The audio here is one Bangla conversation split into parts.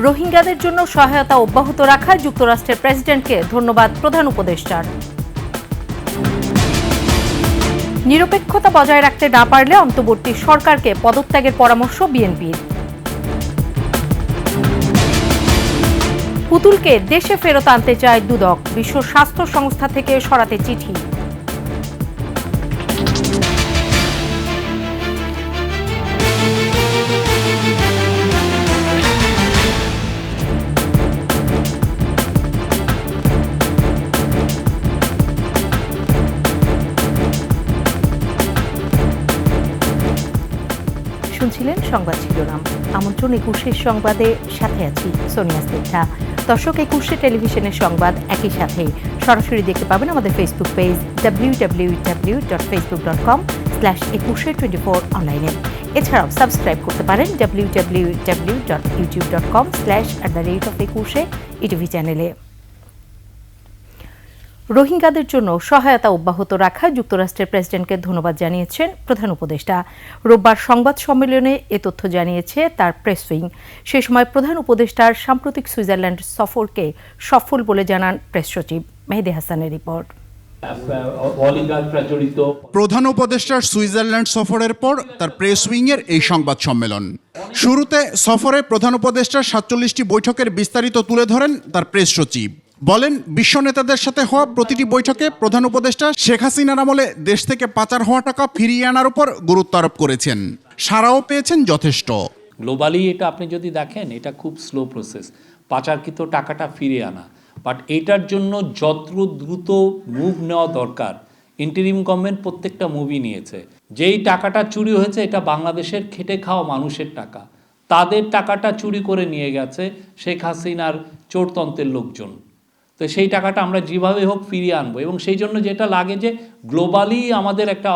রোহিঙ্গাদের জন্য সহায়তা অব্যাহত রাখায় যুক্তরাষ্ট্রের প্রেসিডেন্টকে ধন্যবাদ প্রধান উপদেষ্টার। নিরপেক্ষতা বজায় রাখতে না পারলে অন্তর্বর্তী সরকারকে পদত্যাগের পরামর্শ বিএনপির। পুতুলকে দেশে ফেরত আনতে চায় দুদক, বিশ্ব স্বাস্থ্য সংস্থা থেকে সরাতে চিঠি। শুনছিলেন সংবাদ শিরোনাম। আমন্ত্রণ ২১ সংবাদে, সাথে আছি সোনিয়া স্নিগ্ধা। দর্শক, ২১ টেলিভিশনের সংবাদ একই সাথে সরাসরি দেখতে পাবেন আমাদের ফেসবুক পেজ www.facebook.com/2124 অনলাইনে। এছাড়াও সাবস্ক্রাইব করতে পারেন www.youtube.com/@21 ইটিভি চ্যানেলে। রোহিঙ্গাদের জন্য সহায়তা অব্যাহত রাখায় যুক্তরাষ্ট্রের প্রেসিডেন্টকে ধন্যবাদ জানিয়েছেন প্রধান উপদেষ্টা। রোববার সংবাদ সম্মেলনে এ তথ্য জানিয়েছে তার প্রেস উইং। সে সময় প্রধান উপদেষ্টার সাম্প্রতিক সুইজারল্যান্ড সফরকে সফল বলে জানান প্রেস সচিব। মেহেদী হাসানের রিপোর্ট। প্রধান উপদেষ্টার সুইজারল্যান্ড সফরের পর তার প্রেস উইংয়ের এই সংবাদ সম্মেলন। শুরুতে সফরে প্রধান উপদেষ্টার ৪৭টি বৈঠকের বিস্তারিত তুলে ধরেন তার প্রেস সচিব। বলেন, বিশ্ব নেতাদের সাথে হওয়া প্রতিটি বৈঠকে প্রধান উপদেষ্টা শেখ হাসিনার আমলে দেশ থেকে পাচার হওয়া টাকা ফিরিয়ে আনার উপর গুরুত্ব আরোপ করেছেন। সাড়াও পেয়েছেন যথেষ্ট। গ্লোবালি এটা আপনি যদি দেখেন, এটা খুব স্লো প্রসেস, পাচারকৃত টাকাটা ফিরিয়ে আনা। বাট এটার জন্য যত দ্রুত মুভ নেওয়া দরকার, ইন্টারিম গভর্নমেন্ট প্রত্যেকটা মুভই নিয়েছে। যেই টাকাটা চুরি হয়েছে, এটা বাংলাদেশের খেটে খাওয়া মানুষের টাকা। তাদের টাকাটা চুরি করে নিয়ে গেছে শেখ হাসিনার চোরতন্ত্রের লোকজন। তো সেই টাকাটা আমরা যেভাবে হোক ফিরিয়ে আনবো, এবং সেই জন্য যেটা লাগে যে গ্লোবালি আমাদের একটা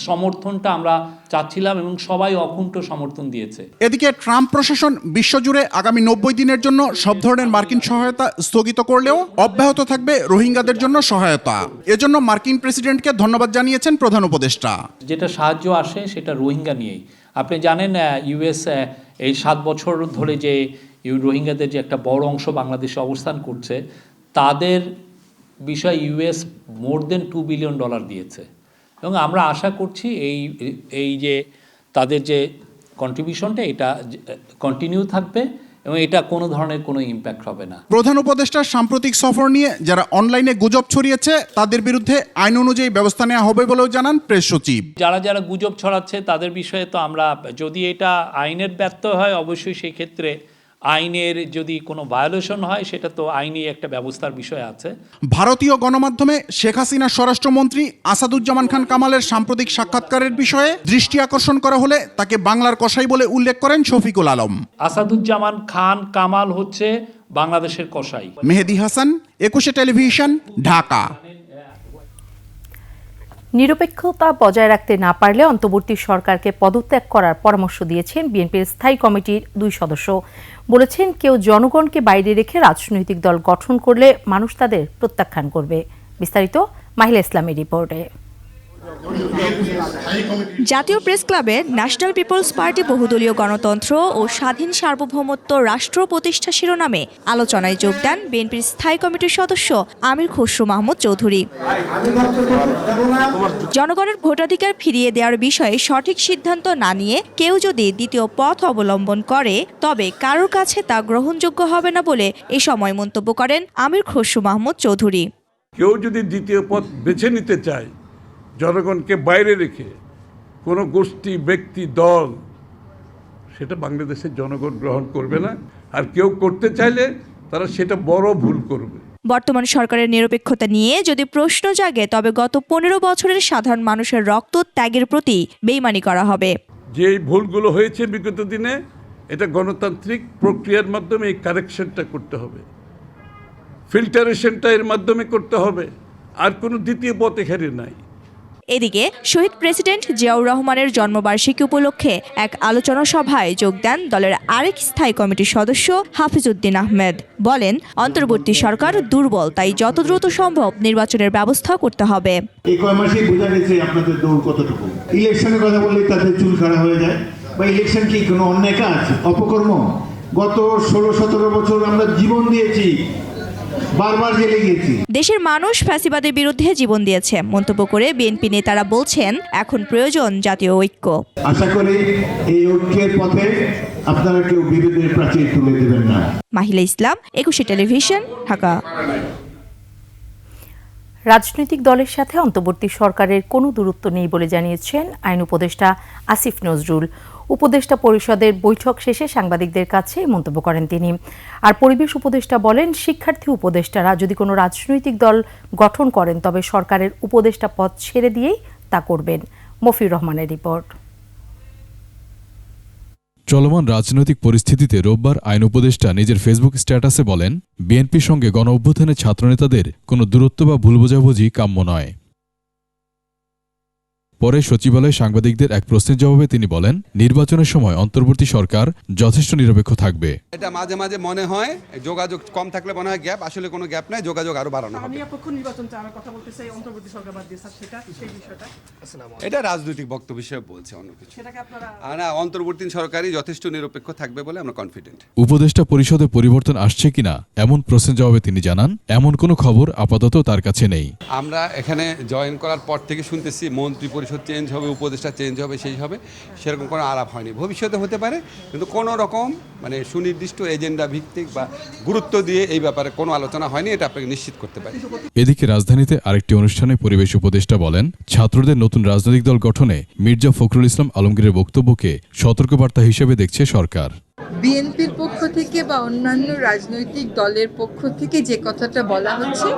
সমর্থনটা আমরা চাচ্ছিলাম, এবং সবাই অকুণ্ঠ সমর্থন দিয়েছে। এদিকে ট্রাম্প প্রশাসন বিশ্বজুড়ে আগামী ৯০ দিনের জন্য সব ধরনের মার্কিন সহায়তা স্থগিত করলেও অব্যাহত থাকবে রোহিঙ্গাদের জন্য সহায়তা। এজন্য মার্কিন প্রেসিডেন্টকে ধন্যবাদ জানিয়েছেন প্রধান উপদেষ্টা। যেটা সাহায্য আসে সেটা রোহিঙ্গা নিয়েই। আপনি জানেন, ইউএস এই ৭ বছর ধরে যে রোহিঙ্গাদের যে একটা বড় অংশ বাংলাদেশে অবস্থান করছে, তাদের বিষয়ে ইউএস মোর দেন $2 বিলিয়ন দিয়েছে। এবং আমরা আশা করছি এই যে তাদের যে কন্ট্রিবিউশনটা, এটা কন্টিনিউ থাকবে এবং এটা কোনো ধরনের কোনো ইম্প্যাক্ট হবে না। প্রধান উপদেষ্টার সাম্প্রতিক সফর নিয়ে যারা অনলাইনে গুজব ছড়িয়েছে, তাদের বিরুদ্ধে আইন অনুযায়ী ব্যবস্থা নেওয়া হবে বলেও জানান প্রেস সচিব। যারা গুজব ছড়াচ্ছে তাদের বিষয়ে তো আমরা, যদি এটা আইনের ব্যত্যয় হয়, অবশ্যই সেই ক্ষেত্রে আইনের যদি কোনো ভায়োলেশন হয়, সেটা তো আইনি একটা ব্যবস্থার বিষয় আছে। ভারতীয় গণমাধ্যমে শেখ হাসিনার স্বরাষ্ট্রমন্ত্রী আসাদুজ্জামান খান কামালের সাম্প্রতিক সাক্ষাৎকারের বিষয়ে দৃষ্টি আকর্ষণ করা হলে তাকে বাংলার কসাই বলে উল্লেখ করেন শফিকুল আলম। আসাদুজ্জামান খান কামাল হচ্ছে বাংলাদেশের কসাই। মেহেদী হাসান, ২১ টেলিভিশন, ঢাকা। নিরপেক্ষতা বজায় রাখতে না পারলে অন্তর্বর্তী সরকারকে পদত্যাগ করার পরামর্শ দিয়েছেন বিএনপির স্থায়ী কমিটির ২ সদস্য। বলেছেন, কেউ জনগণকে বাইরে রেখে রাজনৈতিক দল গঠন করলে মানুষ তাদের প্রত্যাখ্যান করবে। বিস্তারিত মাহিলা ইসলামের রিপোর্টে। জাতীয় প্রেস ক্লাবে ন্যাশনাল পিপলস পার্টি বহুদলীয় গণতন্ত্র ও স্বাধীন সার্বভৌমত্ব রাষ্ট্র প্রতিষ্ঠা শিরোনামে আলোচনায় যোগ দেন বিএনপির স্থায়ী কমিটির সদস্য আমির খসরু মাহমুদ চৌধুরী। জনগণের ভোটাধিকার ফিরিয়ে দেওয়ার বিষয়ে সঠিক সিদ্ধান্ত না নিয়ে কেউ যদি দ্বিতীয় পথ অবলম্বন করে, তবে কারোর কাছে তা গ্রহণযোগ্য হবে না বলে এ সময় মন্তব্য করেন আমির খসরু মাহমুদ চৌধুরী। কেউ যদি দ্বিতীয় পথ বেছে নিতে চায়, জনগণকে বাইরে রেখে কোনো গোষ্ঠী, ব্যক্তি, দল, সেটা বাংলাদেশের জনগণ গ্রহণ করবে না। আর কেউ করতে চাইলে তারা সেটা বড় ভুল করবে। বর্তমান সরকারের নিরপেক্ষতা নিয়ে যদি প্রশ্ন জাগে, তবে গত ১৫ বছরের সাধারণ মানুষের রক্ত ত্যাগের প্রতি বেইমানি করা হবে। যে ভুলগুলো হয়েছে বিগত দিনে, এটা গণতান্ত্রিক প্রক্রিয়ার মাধ্যমে এই কারেকশনটা করতে হবে, ফিল্টারেশনটা এর মাধ্যমে করতে হবে। আর কোনো দ্বিতীয় পথ এখানে নাই। এদিকে শহীদ প্রেসিডেন্ট জিয়াউর রহমানের জন্মবার্ষিকী উপলক্ষে এক আলোচনা সভায় যোগ দেন দলের আরেক স্থায়ী কমিটির সদস্য হাফিজউদ্দিন আহমেদ। বলেন, অন্তর্বর্তী সরকার দুর্বল, তাই যত দ্রুত সম্ভব নির্বাচনের ব্যবস্থা করতে হবে। এই কয় মাসেই বোঝা গেছে আপনাদের দৌড় কতটুকু। ইলেকশনের কথা বললে তাদের চুল খাড়া হয়ে যায়। বা ইলেকশন কি কোনো অন্যায় কাজ, অপকর্ম, গত 16-17 বছর আমরা জীবন দিয়েছি, বারবার জেলে গিয়েছি। দেশের মানুষ ফ্যাসিবাদের বিরুদ্ধে জীবন দিয়েছে মন্তব্য করে বিএনপি নেতারা বলছেন এখন প্রয়োজন জাতীয় ঐক্য। আশা করি এই ঐক্যের পথে আপনারা কেউ বিরোধের প্রাচীর তুলে দেবেন না। মাহিলা ইসলাম, 21 টেলিভিশন, ঢাকা। রাজনৈতিক দলের সাথে অন্তর্বর্তী সরকারের কোনো দূরত্ব নেই বলে জানিয়েছেন আইন উপদেষ্টা আসিফ নজরুল। উপদেষ্টা পরিষদের বৈঠক শেষে সাংবাদিকদের কাছে মন্তব্য করেন তিনি। আর পরিবেশ উপদেষ্টা বলেন, শিক্ষার্থী উপদেষ্টারা যদি কোনো রাজনৈতিক দল গঠন করেন তবে সরকারের উপদেষ্টা পদ ছেড়ে দিয়েই তা করবেন। মফিউর রহমানের রিপোর্ট। চলমান রাজনৈতিক পরিস্থিতিতে রোববার আইন উপদেষ্টা নিজের ফেসবুক স্ট্যাটাসে বলেন, বিএনপির সঙ্গে গণ অভ্যুত্থানের ছাত্রনেতাদের কোনো দূরত্ব বা ভুল বোঝাবুঝি কাম্য নয়। পরে সচিবালয়ে সাংবাদিকদের এক প্রশ্নের জবাবে তিনি বলেন, নির্বাচনের সময় অন্তর্বর্তী সরকার যথেষ্ট নিরপেক্ষ থাকবে। এটা মাঝে মাঝে মনে হয় যোগাযোগ কম থাকলে মনে হয় গ্যাপ, আসলে কোনো গ্যাপ নাই, যোগাযোগ আরো বাড়ানো হবে। এটা রাজনৈতিক বক্তব্য হিসেবে বলছে, অন্য কিছু না। অন্তর্বর্তী সরকারই যথেষ্ট নিরপেক্ষ থাকবে বলে আমরা কনফিডেন্ট। উপদেষ্টা পরিষদে পরিবর্তন আসছে কিনা এমন প্রশ্নের জবাবে তিনি জানান, এমন কোনো খবর আপাতত তার কাছে নেই। আমরা এখানে জয়েন করার পর থেকে শুনতেছি মন্ত্রী পরিষদ চেঞ্জ হবে, উপদেষ্টা চেঞ্জ হবে, সেই হবে, সেরকম কোনো আলাপ হয়নি। ভবিষ্যতে হতে পারে, কিন্তু কোনো রকম সুনির্দিষ্ট এজেন্ডা ভিত্তিক বা গুরুত্ব দিয়ে এই ব্যাপারে কোনো আলোচনা হয়নি, এটা আপনাকে নিশ্চিত করতে পারি। এদিকে রাজধানীতে আরেকটি অনুষ্ঠানে পরিবেশ উপদেষ্টা বলেন, ছাত্রদের নতুন রাজনৈতিক দল গঠনে মির্জা ফখরুল ইসলাম আলমগীরের বক্তব্যকে সতর্কবার্তা হিসেবে দেখছে সরকার। বিএনপির পক্ষ থেকে বা অন্যান্য রাজনৈতিক দলের পক্ষ থেকে যে কথাটা বলা হচ্ছে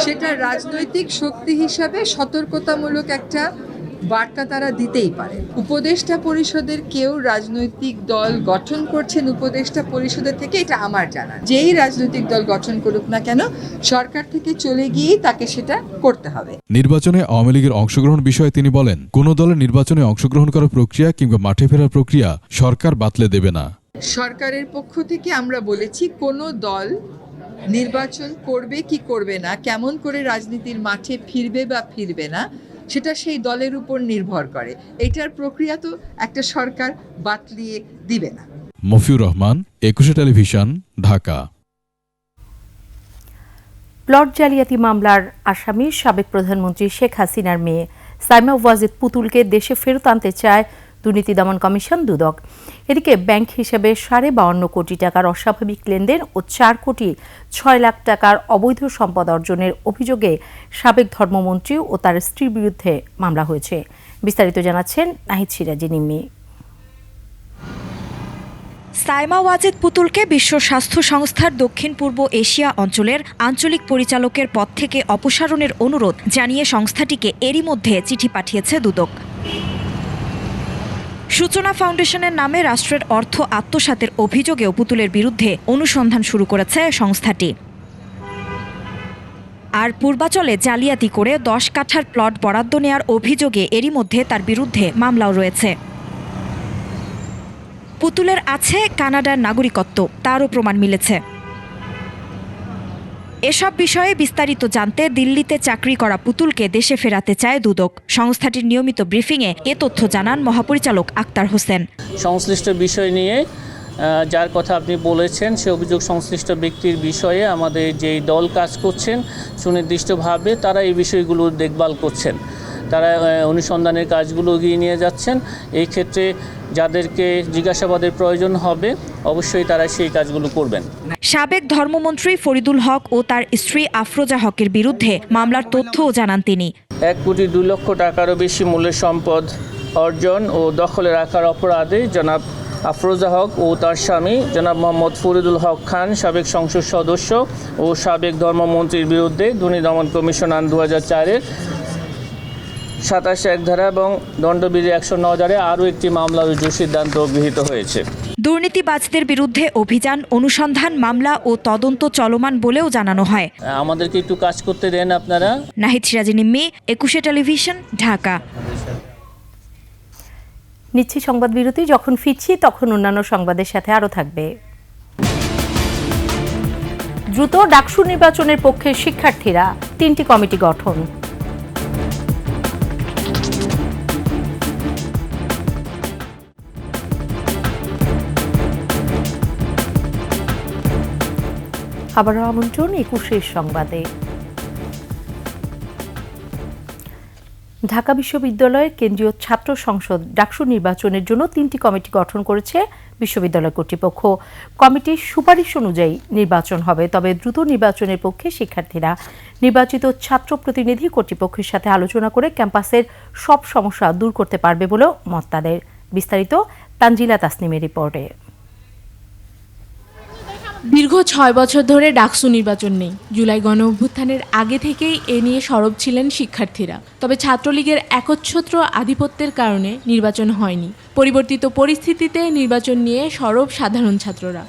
সেটা রাজনৈতিক শক্তি হিসাবে সতর্কতামূলক একটা বার্তা তারা দিতেই পারে। উপদেষ্টা পরিষদের কেউ রাজনৈতিক দল গঠন করছেন উপদেষ্টা পরিষদের থেকে, এটা আমার জানা। যেই রাজনৈতিক দল গঠন করুক না কেন, সরকার থেকে চলে গিয়েই তাকে সেটা করতে হবে। নির্বাচনে আওয়ামী লীগের অংশগ্রহণ বিষয়ে তিনি বলেন, কোন দলের নির্বাচনে অংশগ্রহণ করার প্রক্রিয়া কিংবা মাঠে ফেরার প্রক্রিয়া সরকার বাতলে দেবে না। সরকারের পক্ষ থেকে আমরা বলেছি কোনো দল নির্বাচন করবে কি করবে না, কেমন করে রাজনীতির মাঠে ফিরবে বা ফিরবে না, সেটা সেই দলের উপর নির্ভর করে। এটার প্রক্রিয়া তো একটা সরকার বাতলিয়ে দিবে না। মফিউর রহমান, 21 টেলিভিশন, ঢাকা। প্লট জালিয়াতি মামলার আসামি সাবেক প্রধানমন্ত্রী শেখ হাসিনার মেয়ে সাইমা ওয়াজেদ পুতুলকে দেশে ফেরত আনতে চায় দুর্নীতি দমন কমিশন দুদক। এদিকে ব্যাংক হিসেবে 52.5 কোটি টাকার অস্বাভাবিক লেনদেন ও 4 কোটি 6 লাখ টাকার অবৈধ সম্পদ অর্জনের অভিযোগে সাবেক ধর্মমন্ত্রী ও তার স্ত্রীর বিরুদ্ধে মামলা হয়েছে। বিস্তারিত জানাচ্ছেন নাহিদ সিরাজি নিম্মি। সাইমা ওয়াজেদ পুতুলকে বিশ্ব স্বাস্থ্য সংস্থার দক্ষিণ পূর্ব এশিয়া অঞ্চলের আঞ্চলিক পরিচালকের পদ থেকে অপসারণের অনুরোধ জানিয়ে সংস্থাটিকে এরই মধ্যে চিঠি পাঠিয়েছে দুদক। সূচনা ফাউন্ডেশনের নামে রাষ্ট্রের অর্থ আত্মসাতের অভিযোগেও পুতুলের বিরুদ্ধে অনুসন্ধান শুরু করেছে সংস্থাটি। আর পূর্বাচলে জালিয়াতি করে 10 কাঠার প্লট বরাদ্দ নেয়ার অভিযোগে এরই মধ্যে তার বিরুদ্ধে মামলাও রয়েছে। পুতুলের আছে কানাডার নাগরিকত্ব, তারও প্রমাণ মিলেছে। এসব বিষয়ে বিস্তারিত জানতে দিল্লিতে চাকরি করা পুতুলকে দেশে ফেরাতে চায় দুদক। সংস্থাটির নিয়মিত ব্রিফিংয়ে এ তথ্য জানান মহাপরিচালক আক্তার হোসেন। সংশ্লিষ্ট বিষয় নিয়ে যার কথা আপনি বলেছেন সে অভিযোগ সংশ্লিষ্ট ব্যক্তির বিষয়ে আমাদের যেই দল কাজ করছেন সুনির্দিষ্টভাবে তারা এই বিষয়গুলো দেখভাল করছেন, তারা অনুসন্ধানের কাজগুলো এগিয়ে নিয়ে যাচ্ছেন। এই ক্ষেত্রে যাদেরকে জিজ্ঞাসাবাদের প্রয়োজন হবে অবশ্যই তারা সেই কাজগুলো করবেন। সাবেক ধর্মমন্ত্রী ফরিদুল হক ও তার স্ত্রী আফরোজা হকের বিরুদ্ধে মামলার তথ্যও জানান তিনি। 1 কোটি 2 লক্ষ টাকারও বেশি মূল্যের সম্পদ অর্জন ও দখলে রাখার অপরাধে জনাব আফরোজা হক ও তার স্বামী জনাব মোহাম্মদ ফরিদুল হক খান সাবেক সংসদ সদস্য ও সাবেক ধর্মমন্ত্রীর বিরুদ্ধে দুর্নীতি দমন কমিশন আইন 2004-এর 27 ধারা এবং দণ্ডবিধি 109 ধারায় আরও একটি মামলা রুজুর সিদ্ধান্ত গৃহীত হয়েছে। দুর্নীতিবাজদের বিরুদ্ধে অভিযান, অনুসন্ধান, মামলা ও তদন্ত চলমান বলেও জানানো হয়। আমাদেরকে একটু কাজ করতে দেন আপনারা। নাহিদ সিরাজি নিম্মি, 21 টেলিভিশন, ঢাকা। নিচ্ছি সংবাদ বিরতি। যখন ফিরছি তখন অন্যান্য সংবাদের সাথে আরও থাকবে। দ্রুত ডাকসু নির্বাচনের পক্ষে শিক্ষার্থীরা 3টি কমিটি গঠন। আবারও আমন্ত্রণ ২১ সংবাদে। ঢাকা বিশ্ববিদ্যালয়ের কেন্দ্রীয় ছাত্র সংসদ ডাকসু নির্বাচনের জন্য ৩টি কমিটি গঠন করেছে বিশ্ববিদ্যালয় কর্তৃপক্ষ। কমিটির সুপারিশ অনুযায়ী নির্বাচন হবে, তবে দ্রুত নির্বাচনের পক্ষে শিক্ষার্থীরা। নির্বাচিত ছাত্র প্রতিনিধি কর্তৃপক্ষের সাথে আলোচনা করে ক্যাম্পাসের সব সমস্যা দূর করতে পারবে বলেও মত তাদের। বিস্তারিত তানজিলা তাসনিমের রিপোর্টে। দীর্ঘ ৬ বছর ধরে ডাকসু নির্বাচন নেই। জুলাই গণ অভ্যুত্থানের আগে থেকেই এ নিয়ে সরব ছিলেন শিক্ষার্থীরা। তবে ছাত্রলীগের একচ্ছত্র আধিপত্যের কারণে নির্বাচন হয়নি। পরিবর্তিত পরিস্থিতিতে নির্বাচন নিয়ে সরব সাধারণ ছাত্ররা।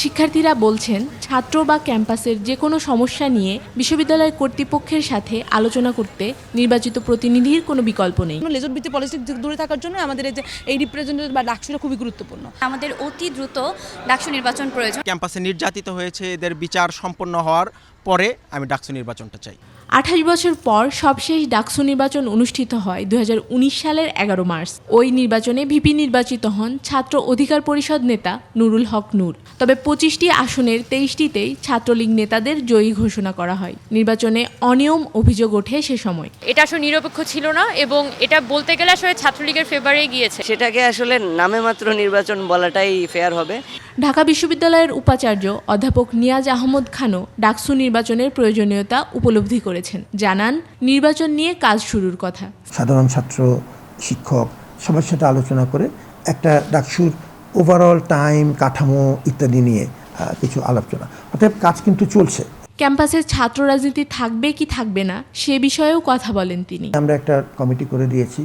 শিক্ষার্থীরা বলছেন, ছাত্র বা ক্যাম্পাসের যে কোনো সমস্যা নিয়ে বিশ্ববিদ্যালয় কর্তৃপক্ষের সাথে আলোচনা করতে নির্বাচিত প্রতিনিধির কোনো বিকল্প নেই। লেজর ভিত্তিক পলিসি দূরে থাকার জন্য আমাদের এই রিপ্রেজেন্টেটিভ বা ডাকসুটা খুবই গুরুত্বপূর্ণ। আমাদের অতি দ্রুত ডাকসু নির্বাচন প্রয়োজন। ক্যাম্পাসে নির্যাতিত হয়েছে, এদের বিচার সম্পন্ন হওয়ার পরে আমি ডাকসু নির্বাচনটা চাই। ২৮ বছর পর সবশেষ ডাকসু নির্বাচন অনুষ্ঠিত হয় ২০১৯ সালের ১১ মার্চ। ওই নির্বাচনে ভিপি নির্বাচিত হন ছাত্র অধিকার পরিষদ নেতা নুরুল হক নূর। তবে ২৫টি আসনের ২৩টিতেই ছাত্রলীগ নেতাদের জয়ী ঘোষণা করা হয়। নির্বাচনে অনিয়ম অভিযোগ ওঠে সে সময়। এটা আসলে নিরপেক্ষ ছিল না এবং এটা বলতে গেলে আসলে ছাত্রলীগের ফেভারে গিয়েছে। সেটাকে আসলে নামে মাত্র নির্বাচন বলাটাই ফেয়ার হবে। ঢাকা বিশ্ববিদ্যালয়ের উপাচার্য অধ্যাপক নিয়াজ আহমদ খানও ডাকসু নির্বাচনের প্রয়োজনীয়তা উপলব্ধি করেছেন। জানান, নির্বাচন নিয়ে কাজ শুরুর কথা। সাধারণ ছাত্র, শিক্ষক সবার সাথে আলোচনা করে একটা ডাকসুর ওভারঅল টাইম, কাঠামো ইত্যাদি নিয়ে কিছু আলোচনা, অর্থাৎ কাজ কিন্তু চলছে। ক্যাম্পাসের ছাত্র রাজনীতি থাকবে কি থাকবে না সে বিষয়েও কথা বলেন তিনি। আমরা একটা কমিটি করে দিয়েছি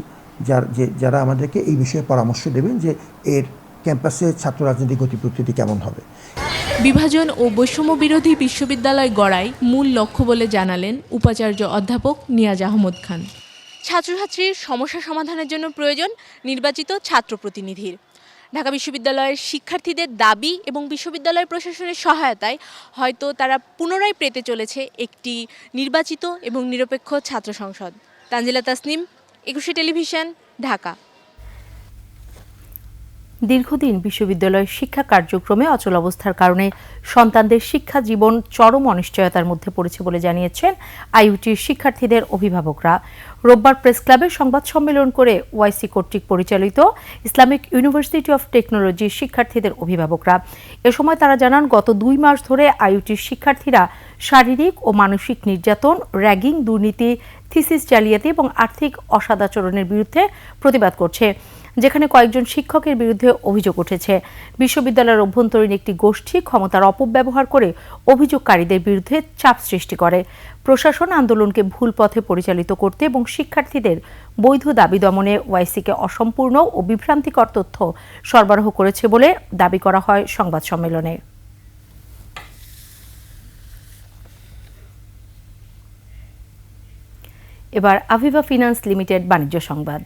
যারা আমাদেরকে এই বিষয়ে পরামর্শ দেবেন যে এর ক্যাম্পাসে ছাত্র রাজনীতি গতি প্রকৃতি কেমন হবে। বিভাজন ও বৈষম্য বিরোধী বিশ্ববিদ্যালয় গড়াই মূল লক্ষ্য বলে জানালেন উপাচার্য অধ্যাপক নিয়াজ আহমদ খান। ছাত্রছাত্রীর সমস্যা সমাধানের জন্য প্রয়োজন নির্বাচিত ছাত্র প্রতিনিধির। ঢাকা বিশ্ববিদ্যালয়ের শিক্ষার্থীদের দাবি এবং বিশ্ববিদ্যালয় প্রশাসনের সহায়তায় হয়তো তারা পুনরায় পেতে চলেছে একটি নির্বাচিত এবং নিরপেক্ষ ছাত্র সংসদ। তানজিলা তাসনিম, ২১ টেলিভিশন, ঢাকা। দীর্ঘদিন বিশ্ববিদ্যালয়ের শিক্ষা কার্যক্রমে অচলাবস্থার কারণে সন্তানদের শিক্ষা জীবন চরম অনিশ্চয়তার মধ্যে পড়েছে বলে জানিয়েছেন আইইউটির শিক্ষার্থীদের অভিভাবকরা। রোববার প্রেস ক্লাবে সংবাদ সম্মেলন করে ওয়াইসি কর্তৃক পরিচালিত ইসলামিক ইউনিভার্সিটি অফ টেকনোলজির শিক্ষার্থীদের অভিভাবকরা। এ সময় তারা জানান, গত ২ মাস ধরে আইইউটির শিক্ষার্থীরা শারীরিক ও মানসিক নির্যাতন, র্যাগিং, দুর্নীতি, থিসিস জালিয়াতি এবং আর্থিক অসদাচরণের বিরুদ্ধে প্রতিবাদ করছে, যেখানে কয়েকজন শিক্ষকের বিরুদ্ধে অভিযোগ উঠেছে। বিশ্ববিদ্যালয়ের অভ্যন্তরীণ একটি গোষ্ঠী ক্ষমতার অপব্যবহার করে অভিযোগকারীদের বিরুদ্ধে চাপ সৃষ্টি করে। প্রশাসন আন্দোলনকে ভুল পথে পরিচালিত করতে এবং শিক্ষার্থীদের বৈধ দাবি দমনে ওয়াইসিকে অসম্পূর্ণ ও বিভ্রান্তিকর তথ্য সরবরাহ করেছে বলে দাবি করা হয় সংবাদ সম্মেলনে। এবার আভিভা ফিন্যান্স লিমিটেড বাণিজ্য সংবাদ।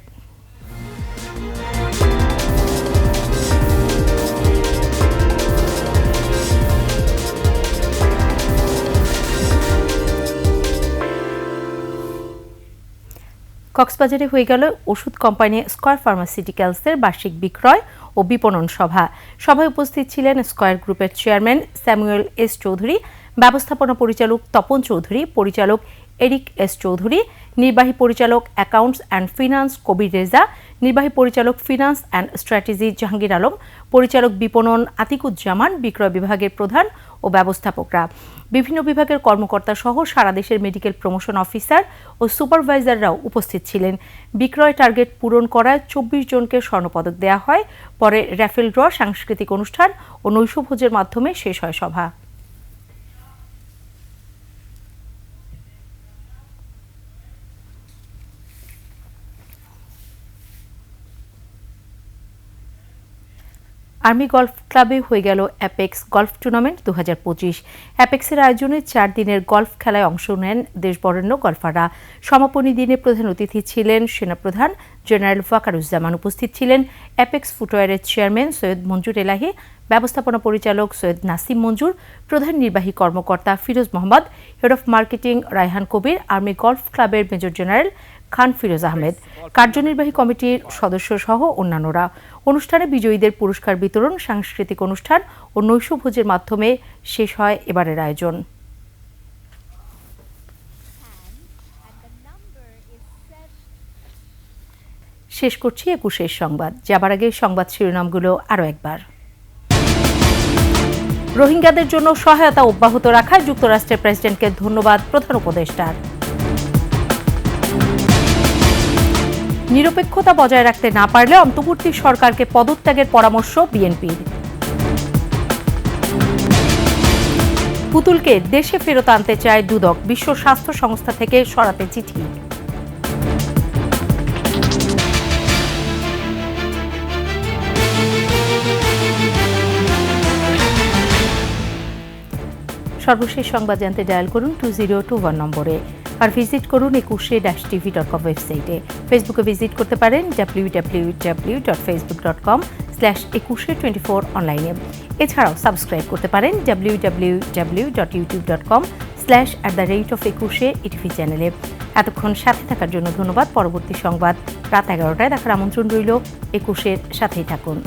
কক্সবাজারে হয়ে গেল ওষুধ কোম্পানি স্কয়ার ফার্মাসিউটিক্যালসের বার্ষিক বিক্রয় ও বিপণন সভা। সভায় উপস্থিত ছিলেন স্কয়ার গ্রুপের চেয়ারম্যান স্যামুয়েল এস চৌধুরী, ব্যবস্থাপনা পরিচালক তপন চৌধুরী, পরিচালক এরিক এস চৌধুরী, নির্বাহী পরিচালক অ্যাকাউন্টস অ্যান্ড ফিনান্স কবির রেজা, নির্বাহী পরিচালক finance and strategy Jahangir Alam, পরিচালক বিপণন আতিকুজ্জামান, বিক্রয় বিভাগের প্রধান ও ব্যবস্থাপকরা। বিভিন্ন বিভাগের কর্মকর্তা সহ সারা দেশের মেডিকেল প্রমোশন অফিসার ও সুপারভাইজাররাও উপস্থিত ছিলেন। বিক্রয় টার্গেট পূরণ করায় ২৪ জনকে স্বর্ণপদক দেওয়া হয়। পরে র্যাফেল ড্র, সাংস্কৃতিক অনুষ্ঠান ও নৈশভোজের মাধ্যমে শেষ হয় সভা। আর্মি গলফ ক্লাবে হয়ে গেল অ্যাপেক্স গলফ টুর্নামেন্ট ২০২৫। অ্যাপেক্সের আয়োজনে ৪ দিনের গলফ খেলায় অংশ নেন দেশবরেণ্য গলফাররা। সমাপনী দিনে প্রধান অতিথি ছিলেন সেনাপ্রধান জেনারেল ওয়াকারুজ্জামান। উপস্থিত ছিলেন অ্যাপেক্স ফুটওয়্যারের চেয়ারম্যান সৈয়দ মঞ্জুর এলাহি, ব্যবস্থাপনা পরিচালক সৈয়দ নাসিম মঞ্জুর, প্রধান নির্বাহী কর্মকর্তা Firoz Mohammad, head of marketing Raihan Kabir, army golf ক্লাবের মেজর জেনারেল খান ফিরোজ আহমেদ, কার্যনির্বাহী কমিটির সদস্য সহ অন্যান্যরা। অনুষ্ঠানে বিজয়ীদের পুরস্কার বিতরণ, সাংস্কৃতিক অনুষ্ঠান ও নৈশভোজের মাধ্যমে শেষ হয় এবারের আয়োজন। শেষ করছি ২১ সংবাদ। যাবার আগে সংবাদ শিরোনামগুলো আরও একবার। রোহিঙ্গাদের জন্য সহায়তা অব্যাহত রাখায় যুক্তরাষ্ট্রের প্রেসিডেন্টকে ধন্যবাদ প্রধান উপদেষ্টার। নিরপেক্ষতা বজায় রাখতে না পারলে অন্তর্বর্তী সরকারকে পদত্যাগের পরামর্শ বিএনপির। পুতুলকে দেশে ফেরত আনতে চায় দুদক, বিশ্ব স্বাস্থ্য সংস্থা থেকে সরাতে চিঠি। সর্বশেষ সংবাদ জানতে ডায়াল করুন 2021 নম্বরে আর ভিজিট করুন ekushe-tv.com ওয়েবসাইটে। ফেসবুকে ভিজিট করতে পারেন www.facebook.com/ekushe24 অনলাইনে। এছাড়াও সাবস্ক্রাইব করতে পারেন www.youtube.com/@ekushe টিভি চ্যানেলে। এতক্ষণ সাথে থাকার জন্য ধন্যবাদ। পরবর্তী সংবাদ রাত 11টায় দেখার আমন্ত্রণ রইল। একুশের সাথেই থাকুন।